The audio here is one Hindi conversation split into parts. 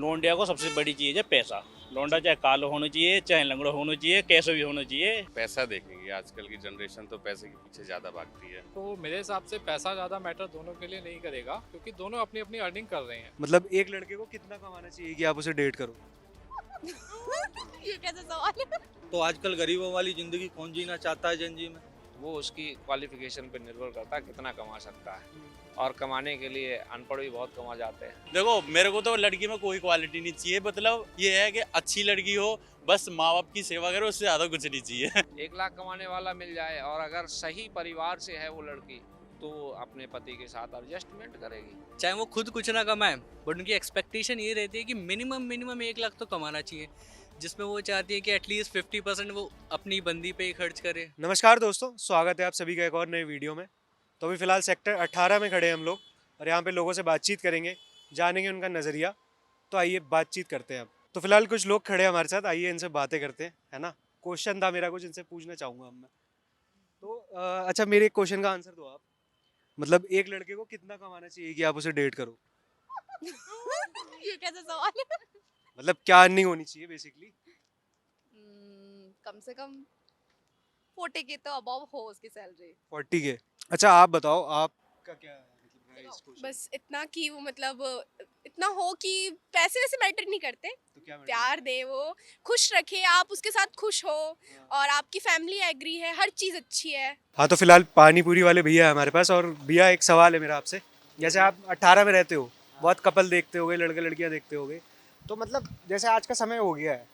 लौंडिया को सबसे बड़ी चीज़ है पैसा। लौंडा चाहे कालो होना चाहिए, चाहे लंगड़ो होना चाहिए, कैसे भी होना चाहिए। पैसा देखेंगे। आजकल की जनरेशन तो पैसे के पीछे ज़्यादा भागती है। तो मेरे हिसाब से पैसा ज़्यादा मैटर दोनों के लिए नहीं करेगा, क्योंकि दोनों अपनी अपनी अर्निंग कर रहे हैं। मतलब एक लड़के को कितना कमाना चाहिए कि आप उसे डेट करो? ये कैसा सवाल है? तो आजकल गरीबों वाली जिंदगी कौन जीना चाहता है जनजी में? वो उसकी क्वालिफिकेशन पे निर्भर करता है कितना कमा सकता है, और कमाने के लिए अनपढ़ भी बहुत कमा जाते हैं। देखो मेरे को तो लड़की में कोई क्वालिटी नहीं चाहिए, मतलब ये है कि अच्छी लड़की हो, बस माँ बाप की सेवा करे, उससे ज़्यादा कुछ नहीं चाहिए। 1 लाख कमाने वाला मिल जाए और अगर सही परिवार से है वो लड़की, तो अपने पति के साथ एडजस्टमेंट करेगी। चाहे वो खुद कुछ ना कमाए, बट उनकी एक्सपेक्टेशन ये रहती है कि मिनिमम 1 लाख तो कमाना चाहिए, जिसमें वो चाहती है कि एटलीस्ट 50% वो अपनी बंदी पे ही खर्च करे। नमस्कार दोस्तों, स्वागत है आप सभी का एक और नए वीडियो में। तो अभी फ़िलहाल सेक्टर 18 में खड़े हैं हम लोग और यहाँ पे लोगों से बातचीत करेंगे, जानेंगे उनका नज़रिया। तो आइए बातचीत करते हैं अब। तो फिलहाल कुछ लोग खड़े हैं हमारे साथ, आइए इनसे बातें करते हैं, है ना। क्वेश्चन था मेरा, कुछ इनसे पूछना चाहूँगा अब मैं। तो अच्छा, मेरे एक क्वेश्चन का आंसर दो आप। मतलब एक लड़के को कितना कमाना चाहिए कि आप उसे डेट करो? ये कैसा सवाल है? मतलब क्या अर्निंग होनी चाहिए बेसिकली? कम से कम 40 के तो अबव हो उसकी सैलरी। 40 के। अच्छा आप बताओ, आपका क्या है मतलब राय इस क्वेश्चन? बस इतना कि वो मतलब इतना हो कि पैसे वैसे मैटर नहीं करते, तो क्या matter प्यार दे, वो खुश रखे, आप उसके साथ खुश हो और आपकी फैमिली एग्री है, हर चीज़ अच्छी है। हाँ, तो फिलहाल पानी पूरी वाले भैया है हमारे पास। और भैया एक सवाल है मेरा आपसे। जैसे आप 18 में रहते हो, बहुत कपल देखते होगे, लड़के लड़कियां देखते होगे, तो मतलब जैसे आज का समय हो गया है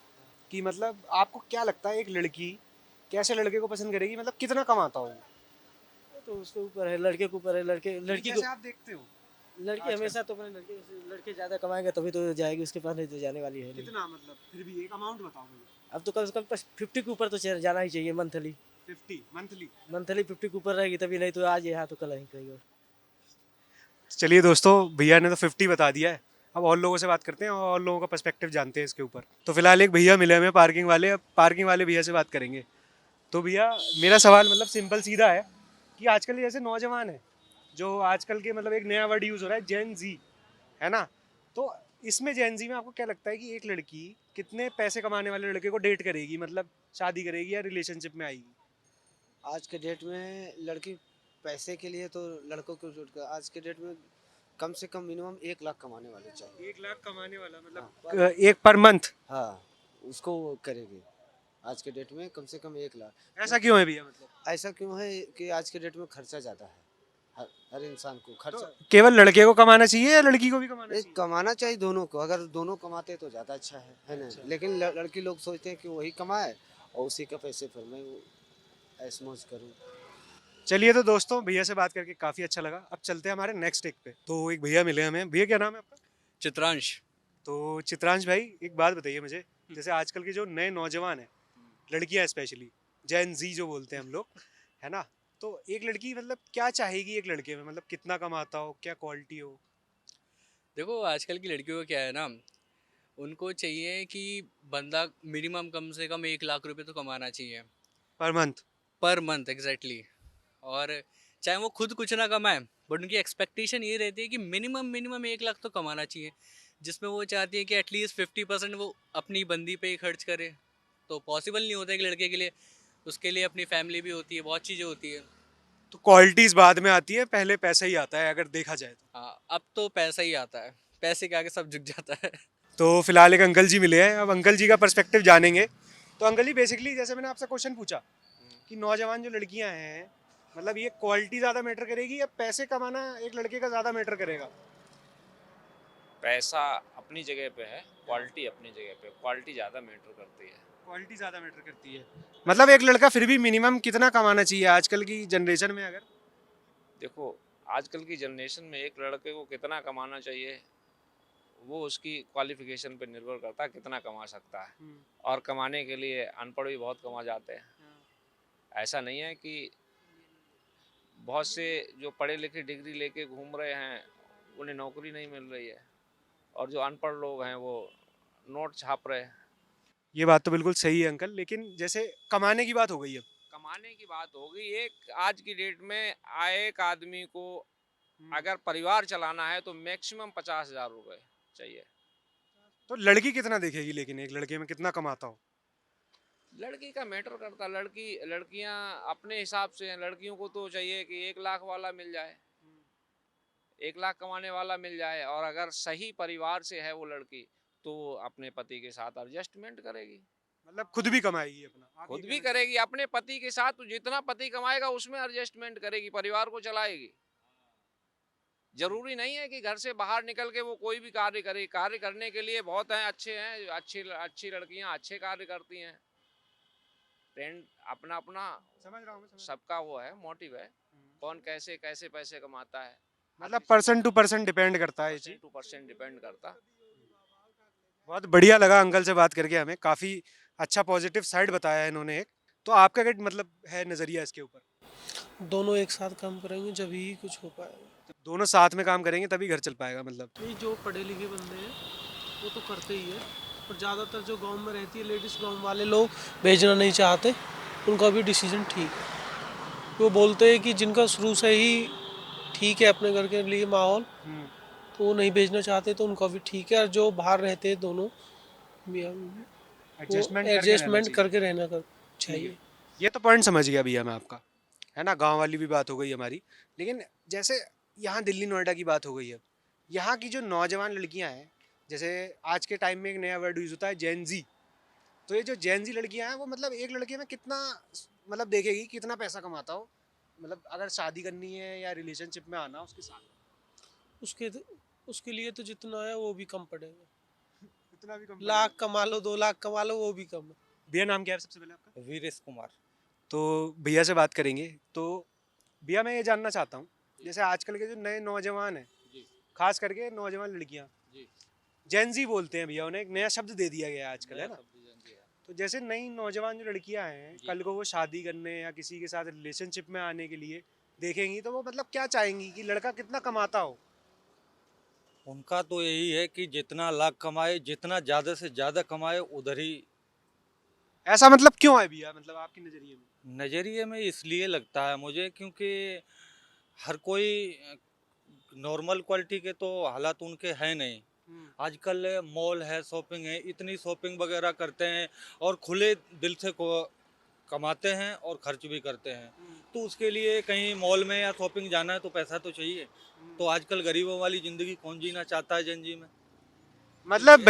कि मतलब आपको क्या लगता है एक लड़की कैसे लड़के को पसंद करेगी, मतलब कितना कमाता हो? तो उसके ऊपर है, लड़के के ऊपर है। लड़की को जैसे आप देखते हो लड़की आजकल। हमेशा तो अपने लड़के ज़्यादा कमाएंगे तभी तो जाएगी, उसके पास नहीं तो जाने वाली है नहीं। कितना, मतलब फिर भी एक अमाउंट बताओ मुझे। अब तो कम से कम 50 के ऊपर तो जाना ही चाहिए मंथली। 50 मंथली? मंथली 50 के ऊपर रहेगी तभी, नहीं तो आज यहाँ तो कल ही कहीं। चलिए दोस्तों, भैया ने तो 50 बता दिया है। अब और लोगों से बात करते हैं और लोगों का पर्सपेक्टिव जानते हैं इसके ऊपर। तो फिलहाल एक भैया मिले हमें पार्किंग वाले, अब पार्किंग वाले भैया से बात करेंगे। तो भैया मेरा सवाल मतलब सिंपल सीधा है कि आजकल जैसे नौजवान है, जो आजकल के मतलब एक नया वर्ड यूज़ हो रहा है जेन जी, है ना। तो इसमें जेन जी में आपको क्या लगता है कि एक लड़की कितने पैसे कमाने वाले लड़के को डेट करेगी, मतलब शादी करेगी या रिलेशनशिप में आएगी? आज के डेट में लड़की पैसे के लिए तो लड़कों को आज के डेट में कम से कम मिनिमम 1 लाख कमाने वाले चाहिए। 1 लाख कमाने वाला मतलब हाँ, एक पर मंथ? हाँ, उसको वो करेगी आज के डेट में कम से कम 1 लाख। ऐसा क्यों है भैया? मतलब ऐसा क्यों है कि आज के डेट में खर्चा ज़्यादा है, हर इंसान को खर्चा। तो केवल लड़के को कमाना चाहिए या लड़की को भी कमाना चाहिए? कमाना चाहिए दोनों को, अगर दोनों कमाते तो ज़्यादा अच्छा है ना। अच्छा। लेकिन लड़की लोग सोचते हैं कि वही कमाए और उसी का पैसे पर मैं ऐश मौज करूँ। चलिए तो दोस्तों, भैया से बात करके काफ़ी अच्छा लगा। अब चलते हैं हमारे नेक्स्ट एक पे। तो एक भैया मिले हमें। भैया क्या नाम है आपका? चित्रांश। तो चित्रांश भाई, एक बात बताइए मुझे, जैसे आजकल के जो नए नौजवान हैं, लड़कियां स्पेशली, जेन जी जो बोलते हैं हम लोग, है ना। तो एक लड़की मतलब क्या चाहेगी एक लड़के में, मतलब कितना कमाता हो, क्या क्वालिटी हो? देखो आजकल की लड़कियों का क्या है ना, उनको चाहिए कि बंदा मिनिमम कम से कम 1 लाख रुपए तो कमाना चाहिए per month? Per month, exactly. और चाहे वो खुद कुछ ना कमाए, बट उनकी एक्सपेक्टेशन ये रहती है कि मिनिमम 1 लाख तो कमाना चाहिए, जिसमें वो चाहती है कि एटलीस्ट 50% वो अपनी बंदी पे ही खर्च करे। तो पॉसिबल नहीं होता एक लड़के के लिए, उसके लिए अपनी फैमिली भी होती है, बहुत चीज़ें होती है। तो क्वालिटीज़ बाद में आती है, पहले पैसा ही आता है अगर देखा जाए तो। हाँ, अब तो पैसा ही आता है, पैसे के आगे सब झुक जाता है। तो फिलहाल एक अंकल जी मिले हैं, अब अंकल जी का पर्सपेक्टिव जानेंगे। तो अंकल जी बेसिकली जैसे मैंने आपसे क्वेश्चन पूछा कि नौजवान जो लड़कियां हैं, मतलब ये क्वालिटी ज़्यादा मैटर करेगी या पैसे कमाना एक लड़के का ज़्यादा मैटर करेगा? पैसा अपनी जगह पे है, क्वालिटी अपनी जगह पे। क्वालिटी ज़्यादा मैटर करती है। क्वालिटी ज़्यादा मैटर करती है। मतलब एक लड़का फिर भी मिनिमम कितना कमाना चाहिए आजकल की जनरेशन में? अगर देखो आजकल की जनरेशन में एक लड़के को कितना कमाना चाहिए, वो उसकी क्वालिफिकेशन पे निर्भर करता है कितना कमा सकता है, और कमाने के लिए अनपढ़ भी बहुत कमा जाते हैं। ऐसा नहीं है कि बहुत से जो पढ़े लिखे डिग्री लेके घूम रहे हैं उन्हें नौकरी नहीं मिल रही है, और जो अनपढ़ लोग हैं वो नोट छाप रहे हैं। ये बात तो बिल्कुल सही है अंकल, लेकिन जैसे कमाने की बात हो गई अब। कमाने की बात होगी, एक आज की डेट में आए एक आदमी को अगर परिवार चलाना है तो मैक्सिमम 50,000 रुपये चाहिए। तो लड़की कितना देखेगी, लेकिन एक लड़के में कितना कमाता हो? लड़की का मैटर करता, लड़कियां अपने हिसाब से हैं। लड़कियों को तो चाहिए कि 1 लाख वाला मिल जाए, 1 लाख कमाने वाला मिल जाए, और अगर सही परिवार से है वो लड़की तो अपने पति के साथ एडजस्टमेंट करेगी, मतलब खुद भी कमाएगी अपना, आप खुद ये भी कहना करेगी अपने पति के साथ। तो जितना पति कमाएगा उसमें एडजस्टमेंट करेगी, परिवार को चलाएगी। जरूरी नहीं है कि घर से बाहर निकल के वो कोई भी कार्य करे। कार्य करने के लिए बहुत हैं, अच्छे हैं, अच्छी लड़कियां अच्छे कार्य करती हैं। ट्रेंड अपना अपना समझ रहा हूँ मैं, सबका वो है, मोटिव है, कौन कैसे कैसे पैसे कमाता है, मतलब पर्सन टू पर्सन डिपेंड करता है ये चीज। 2% डिपेंड करता। बहुत बढ़िया लगा अंकल से बात करके, हमें काफी अच्छा पॉजिटिव साइड बताया है इन्होंने एक। तो आपका क्या मतलब है नजरिया इसके ऊपर? दोनों एक साथ काम करेंगे जब ही कुछ हो पाएगा। दोनों साथ में काम करेंगे तभी घर चल पाएगा मतलब। ये जो पढ़े लिखे बंदे हैं वो तो करते ही है, और ज़्यादातर जो गांव में रहती है लेडीज़, गांव वाले लोग भेजना नहीं चाहते, उनका भी डिसीजन ठीक है। वो बोलते हैं कि जिनका शुरू से ही ठीक है अपने घर के लिए माहौल, तो वो नहीं भेजना चाहते, तो उनका भी ठीक है। और जो बाहर रहते हैं दोनों एडजस्टमेंट करके रहना चाहिए। ये तो पॉइंट समझ गया भैया मैं आपका, है ना। गांव वाली भी बात हो गई हमारी, लेकिन जैसे यहाँ दिल्ली नोएडा की बात हो गई है, यहाँ की जो नौजवान लड़कियाँ हैं, जैसे आज के टाइम में एक नया वर्ड यूज होता है जेन जी। तो ये जो जेन जी लड़कियाँ हैं वो मतलब एक लड़के में कितना मतलब देखेगी कितना पैसा कमाता हो, मतलब अगर शादी करनी है या रिलेशनशिप में आना उसके साथ, उसके लिए तो जितना है वो भी कम पड़ेगा। इतना भी कम? लाख कमा लो, 2 लाख कमा लो, वो भी कम है। भैया नाम क्या है सबसे पहले आपका? वीरेश कुमार। तो भैया से बात करेंगे। तो भैया मैं ये जानना चाहता हूँ, जैसे आजकल के जो नए नौजवान हैं, खास करके नौजवान लड़कियाँ, जेनजी बोलते हैं भैया, उन्हें एक नया शब्द दे दिया गया है आजकल, है ना। तो जैसे नई नौजवान जो लड़कियाँ हैं, कल को वो शादी करने या किसी के साथ रिलेशनशिप में आने के लिए देखेंगी, तो वो मतलब क्या चाहेंगी कि लड़का कितना कमाता हो? उनका तो यही है कि जितना लाख कमाए, जितना ज़्यादा से ज़्यादा कमाए उधर ही। ऐसा मतलब क्यों है भैया, मतलब आपके नज़रिए में? नज़रिए में इसलिए लगता है मुझे क्योंकि हर कोई नॉर्मल क्वालिटी के तो हालात उनके हैं नहीं। आजकल मॉल है, शॉपिंग है, इतनी शॉपिंग वगैरह करते हैं और खुले दिल से को कमाते हैं और खर्च भी करते हैं। तो उसके लिए कहीं मॉल में या शॉपिंग जाना है तो पैसा तो चाहिए। तो आजकल गरीबों वाली ज़िंदगी कौन जीना चाहता है जिंदगी में? मतलब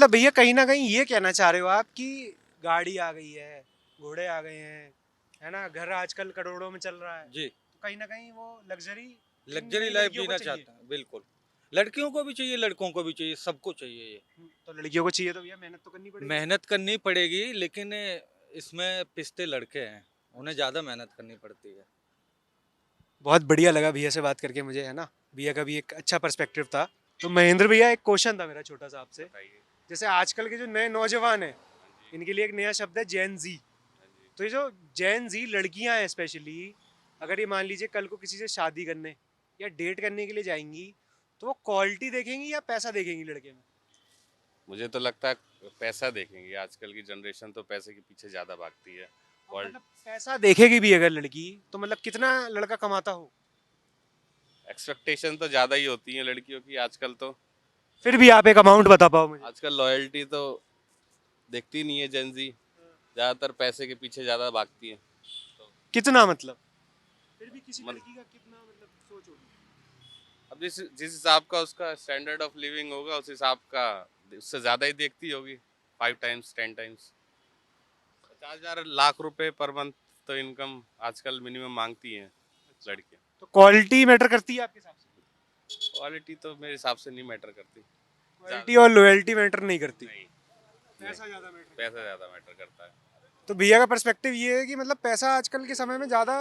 भैया कहीं ना कहीं ये कहना चाह रहे हो आप कि गाड़ी आ गई है, घोड़े आ गए हैं, है ना, घर आजकल करोड़ों में चल रहा है जी, तो कहीं ना कहीं वो लग्जरी लाइफ जीना चाहते हैं। बिल्कुल, लड़कियों को भी चाहिए, लड़कों को भी चाहिए, सबको चाहिए ये। तो लड़कियों को चाहिए तो भैया मेहनत तो करनी पड़ेगी। मेहनत करनी पड़ेगी, लेकिन इसमें पिछते लड़के हैं, उन्हें ज़्यादा मेहनत करनी पड़ती है। बहुत बढ़िया लगा भैया से बात करके मुझे, है ना। भैया का भी एक अच्छा पर्सपेक्टिव था। तो महेंद्र भैया एक क्वेश्चन था मेरा छोटा सा आपसे, जैसे आजकल के जो नए नौजवान हैं इनके लिए एक नया शब्द है जेन जी। तो ये जो जेन जी लड़कियां हैं स्पेशली, अगर ये मान लीजिए कल को किसी से शादी करने या डेट करने के लिए जाएंगी, तो वो क्वालिटी देखेंगी या पैसा देखेंगी लड़के में? मुझे तो लगता है पैसा देखेंगे। आजकल की जनरेशन तो पैसे के पीछे ज़्यादा भागती है। मतलब पैसा देखेगी भी अगर लड़की, तो मतलब कितना लड़का कमाता हो? एक्सपेक्टेशन तो ज़्यादा ही होती है लड़कियों की आजकल। तो फिर भी आप एक अमाउंट बता पाओ मुझे। आजकल लॉयल्टी तो देखती नहीं है जेनजी, ज़्यादातर पैसे के पीछे ज़्यादा भागती है। कितना मतलब? फिर भी किसी लड़की का कितना मतलब सोच होगी? अब जिस हिसाब का उसका स्टैंडर्ड ऑफ लिविंग होगा उस हिसाब का उससे ज़्यादा ही देखती होगी, 5 टाइम्स 10 टाइम्स। 50,000 लाख रुपए पर मंथ तो इनकम आजकल मिनिमम मांगती हैं लड़कियाँ। तो क्वालिटी मैटर करती है आपके हिसाब से? क्वालिटी तो मेरे हिसाब से नहीं मैटर करती। क्वालिटी और लॉयल्टी मैटर नहीं करती? नहीं, पैसा ज़्यादा मैटर? पैसा ज़्यादा मैटर करता है। तो भैया का पर्सपेक्टिव ये है कि मतलब पैसा आजकल के समय में ज़्यादा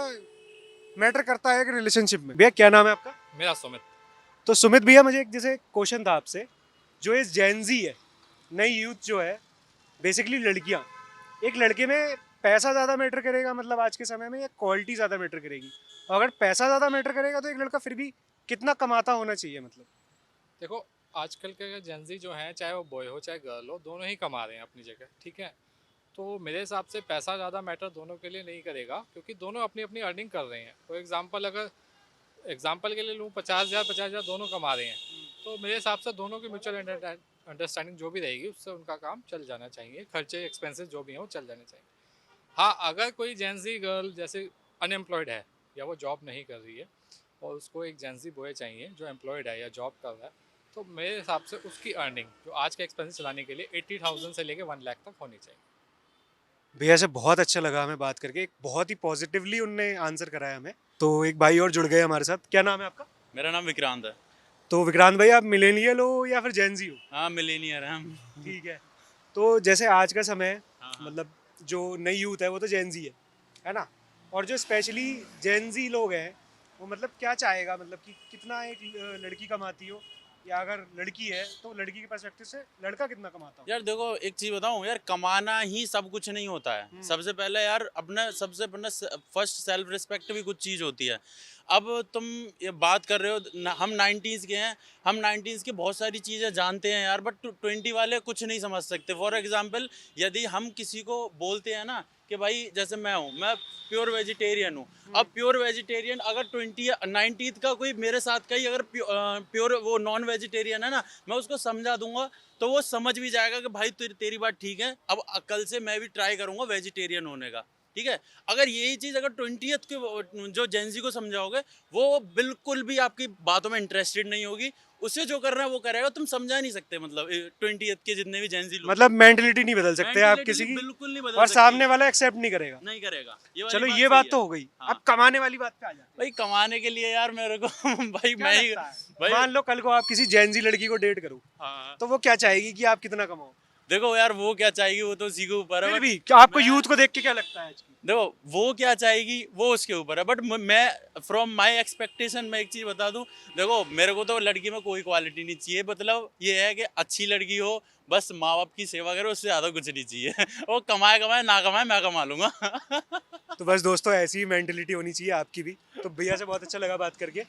मैटर करता है एक रिलेशनशिप में। भैया क्या नाम है आपका? मेरा सुमित। तो सुमित भैया मुझे एक जैसे क्वेश्चन था आपसे, जो इस जेनजी है, नई यूथ जो है, बेसिकली लड़कियाँ, एक लड़के में पैसा ज़्यादा मैटर करेगा मतलब आज के समय में, या क्वालिटी ज़्यादा मैटर करेगी? और अगर पैसा ज़्यादा मैटर करेगा तो एक लड़का फिर भी कितना कमाता होना चाहिए मतलब? देखो आजकल के जेंजी जो हैं, चाहे वो बॉय हो चाहे गर्ल हो, दोनों ही कमा रहे हैं अपनी जगह, ठीक है। तो मेरे हिसाब से पैसा ज़्यादा मैटर दोनों के लिए नहीं करेगा, क्योंकि दोनों अपनी अपनी अर्निंग कर रहे हैं। फॉर एग्जांपल के लिए लूँ, 50,000 50,000 दोनों कमा रहे हैं, तो मेरे हिसाब से दोनों की म्यूचुअल अंडरस्टैंडिंग जो भी रहेगी उससे उनका काम चल जाना चाहिए, खर्चे एक्सपेंसेस जो भी हैं वो चल जाने चाहिए। हाँ, अगर कोई जेंजी गर्ल जैसे अनएम्प्लॉयड है या वो जॉब नहीं कर रही है और उसको एक जेंजी बॉय चाहिए जो एम्प्लॉयड है या जॉब कर रहा है, तो मेरे हिसाब से उसकी अर्निंग जो आज के एक्सपेंसेस चलाने के लिए 80,000 से लेके 1 लाख तक होनी चाहिए। भैया से बहुत अच्छा लगा हमें बात करके, एक बहुत ही पॉजिटिवली उनने आंसर कराया हमें। तो एक भाई और जुड़ गए हमारे साथ, क्या नाम है आपका? मेरा नाम विक्रांत है। तो विक्रांत भाई, आप मिलेनियल हो या फिर जेनजी हो? हाँ, मिलेनियर है हम। ठीक है। तो जैसे आज का समय है, हाँ, हाँ। मतलब जो नई यूथ है वो तो जेनजी है ना? और जो स्पेशली जेनजी लोग हैं वो मतलब क्या चाहेगा, मतलब कि कितना एक लड़की कमाती हो, या अगर लड़की है तो लड़की के पर्सपेक्टिव से लड़का कितना कमाता हो? यार देखो, एक चीज बताऊं यार, कमाना ही सब कुछ नहीं होता है। सबसे पहले यार अपना फर्स्ट सेल्फ रिस्पेक्ट भी कुछ चीज होती है। अब तुम ये बात कर रहे हो हम 90s के हैं, हम 90s की बहुत सारी चीज़ें जानते हैं यार, बट 20 वाले कुछ नहीं समझ सकते। फॉर एग्जांपल, यदि हम किसी को बोलते हैं ना कि भाई जैसे मैं प्योर वेजिटेरियन हूँ, अब प्योर वेजिटेरियन अगर 90th का कोई मेरे साथ का ही अगर प्योर वो नॉन वेजिटेरियन है ना, मैं उसको समझा दूंगा तो वो समझ भी जाएगा कि भाई तेरी बात ठीक है, अब कल से मैं भी ट्राई करूंगा वेजिटेरियन होने का। ठीक है, अगर यही चीज़ अगर 20th के जो जेंजी को समझाओगे, वो बिल्कुल भी आपकी बातों में इंटरेस्टेड नहीं होगी, उसे जो करना है वो करेगा। तुम समझा नहीं सकते, मतलब 20th के जितने भी जेंजी लोग, मतलब मेंटलिटी नहीं बदल सकते आप किसी की, बिल्कुल नहीं बदल और सकती। सामने वाला एक्सेप्ट नहीं करेगा। नहीं करेगा। चलो ये बात तो हो गई। हाँ। अब कमाने वाली बात पे आ जाते हैं। भाई कमाने के लिए यार मेरे को भाई क्या मैं ही लगता है? भाई मान लो कल को आप किसी जेनजी लड़की को डेट करो, हाँ, तो वो क्या चाहेगी कि आप कितना कमाओ? देखो यार वो क्या चाहेगी वो तो उसी के ऊपर है। फिर but भी क्या आपको मैं- यूथ को देख के क्या लगता है आज की? देखो वो क्या चाहेगी वो उसके ऊपर है, बट मैं फ्रॉम माय एक्सपेक्टेशन मैं एक चीज़ बता दूं। देखो मेरे को तो लड़की में कोई क्वालिटी नहीं चाहिए, मतलब ये है कि अच्छी लड़की हो, बस माँ बाप की सेवा करे, उससे ज़्यादा कुछ नहीं चाहिए। वो कमाए ना कमाए मैं कमा लूंगा। तो बस दोस्तों, ऐसी ही मेंटलिटी होनी चाहिए आपकी भी। तो भैया से बहुत अच्छा लगा बात करके।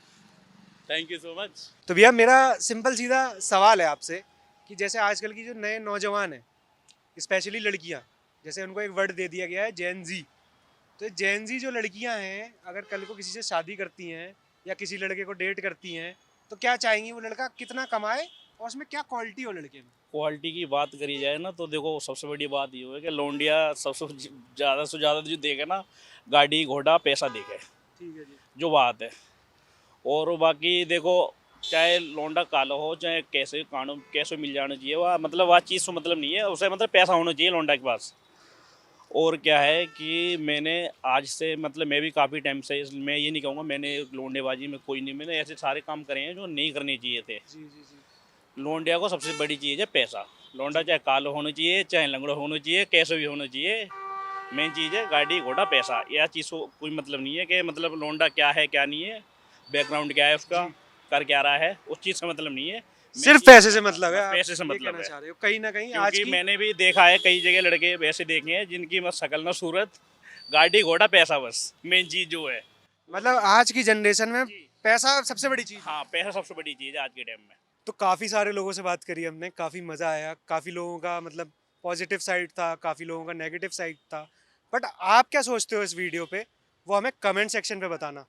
Thank you so much. तो भैया मेरा सिंपल सीधा सवाल है आपसे कि जैसे आजकल की जो नए नौजवान हैं, स्पेशली लड़कियां, जैसे उनको एक वर्ड दे दिया गया है जेन जी, तो जेन जी जो लड़कियां हैं अगर कल को किसी से शादी करती हैं या किसी लड़के को डेट करती हैं, तो क्या चाहेंगी वो लड़का कितना कमाए और उसमें क्या क्वालिटी हो लड़के में? क्वालिटी की बात करी जाए ना, तो देखो सबसे बड़ी बात ये है कि लौंडिया सबसे ज़्यादा से ज़्यादा जो देखे ना, गाड़ी घोड़ा पैसा देखे, ठीक है जी। जो बात है। और बाकी देखो, चाहे लौंडा काला हो चाहे कैसे मिल जाना चाहिए, वह मतलब वह चीज़ तो मतलब नहीं है उसे, मतलब पैसा होना चाहिए लौंडा के पास। और क्या है कि मैंने आज से मतलब मैं भी काफ़ी टाइम से, मैं ये नहीं कहूँगा मैंने लौंडेबाजी में कोई नहीं, मैंने ऐसे सारे काम करे हैं जो नहीं करने चाहिए थे। जी जी जी। लौंडिया को सबसे बड़ी चीज़ है पैसा। लौंडा चाहे कालो होना चाहिए चाहे लंगड़ा होना चाहिए, कैसे भी होना चाहिए, मेन चीज़ है गाड़ी घोड़ा पैसा। यह चीज़ को कोई मतलब नहीं है कि मतलब लौंडा क्या है क्या नहीं है, बैकग्राउंड क्या है उसका, कर क्या रहा है, उस चीज़ से मतलब नहीं है। सिर्फ पैसे से मतलब है, आप पैसे से ये मतलब कहना है। चाह रहे हो कहीं ना कहीं आज क्योंकि की। मैंने भी देखा है कई जगह लड़के वैसे देखे हैं जिनकी मत शकल ना सूरत, गाड़ी घोड़ा पैसा, बस मेन चीज़ जो है। मतलब आज की जनरेशन में पैसा सबसे बड़ी चीज़। हाँ, पैसा सबसे बड़ी चीज़ है आज के टाइम में। तो काफ़ी सारे लोगों से बात करी हमने, काफ़ी मज़ा आया, काफ़ी लोगों का मतलब पॉजिटिव साइड था, काफ़ी लोगों का नेगेटिव साइड था। बट आप क्या सोचते हो इस वीडियो पे, वो हमें कमेंट सेक्शन पे बताना।